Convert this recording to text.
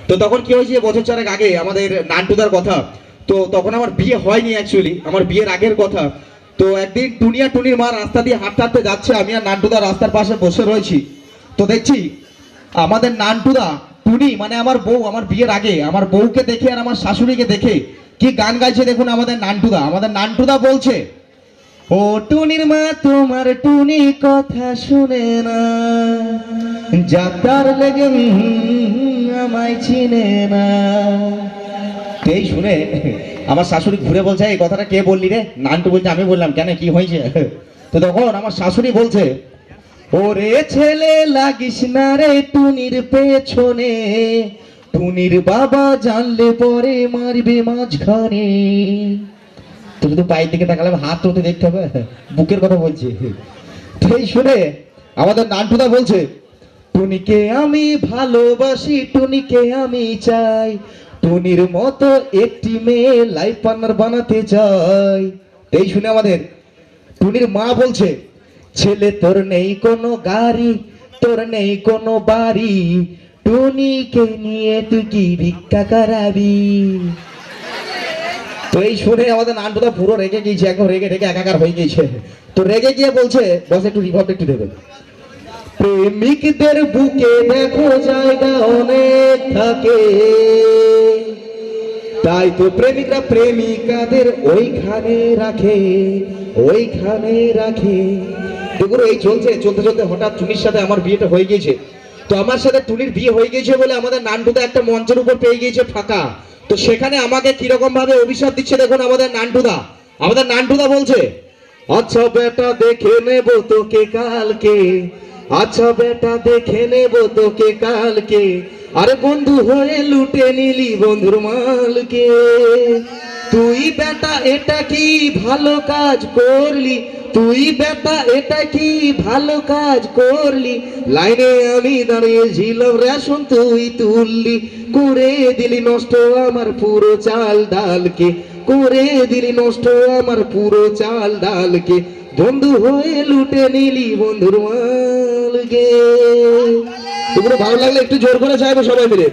তো তখন কি হয়েছে, বছর চারেক আগে আমাদের নান্টুদার কথা। তো তখন আমার বিয়ে হয়নি, অ্যাকচুয়ালি আমার বিয়ের আগের কথা। তো একদিন টুনি আর টুনির মা রাস্তা দিয়ে হাঁটতে হাঁটতে যাচ্ছে, আমি আর নান্টুদা রাস্তার পাশে বসে রয়েছি। তো দেখছি আমাদের নান্টুদা টুনি মানে আমার বউ, আমার বিয়ের আগে আমার বউকে দেখে আর আমার শাশুড়িকে দেখে কি গান গাইছে দেখুন আমাদের নান্টুদা। আমাদের নান্টুদা বলছে, ও টুনির মা তোমার টুনি কথা শুনে না, যাতার লেগে আমায় চিনে না। এই শুনে আমার শাশুড়ি ঘুরে বলছে, এই কথাটা কে বললি রে? নান্টু বলছে, আমি বললাম। কেন, কি হয়েছে? তো তখন আমার শাশুড়ি বলছে, ওরে ছেলে লাগিস না রে টুনির পেছনে, টুনির বাবা জানলে পরে মারবে মাঝখানে। তো শুধু পায়ের দিকে তাকালে হাত তোতে দেখতে হবে, বুকের কথা বলছে। তো এই শুনে আমাদের নান্টুদা বলছে, টুনিকে আমি ভালোবাসি, টুনিকে আমি চাই, টুনির মতো একটি মেয়ে লাইফ পার্টনার বানাতে চাই। এই শুনে আমাদের টুনির মা বলছে, ছেলে তোর নেই কোনো গাড়ি, তোর নেই কোনো বাড়ি, টুনিকে নিয়ে তুই কি ভিক্ষা করাবি? তো এই শুনে আমাদের নান্টুদা পুরো রেগে গিয়েছে, একদম রেগে রেগে একাকার হয়ে গিয়েছে। তো রেগে গিয়ে বলছে, বস একটু রিভাব একটু দেবেন। প্রেমিকদের বুকে দেখো জায়গা অনেক থাকে, তাই তো প্রেমিকরা প্রেমিকাদের ওইখানে রাখে, ওইখানে রাখে। দেখুন এই চলছে, চলতে চলতে হঠাৎ টুনির সাথে আমার বিয়েটা হয়ে গিয়েছে। তো আমার সাথে টুনির বিয়ে হয়ে গিয়েছে বলে আমাদের নান্টুদা একটা মঞ্চের উপর পেয়ে গিয়েছে ফাঁকা। তো সেখানে আমাকে কিরকম ভাবে অভিশাপ দিচ্ছে দেখুন আমাদের নান্টুদা। আমাদের নান্টুদা বলছে, আচ্ছা বেটা দেখে নেব তোকে কালকে, আচ্ছা বেটা দেখে নেব তোকে কালকে, আরে বন্ধু হয়ে লুটে নিলি বন্ধুর মালকে, তুই বেটা এটা কি ভালো কাজ করলি, তুই বেটা এটা কি ভালো কাজ করলি, লাইনে আমি দাঁড়িয়েছিলাম রেশন তুই তুললি, করে দিলি নষ্ট আমার পুরো চাল ডালকে, করে দিলি নষ্ট আমার পুরো চাল ডালকে, বন্ধু হয়ে লুটে নিলি বন্ধুর মালকে। তোমরা ভালো লাগলে একটু জোর করে চাইবো সবাই মিলে।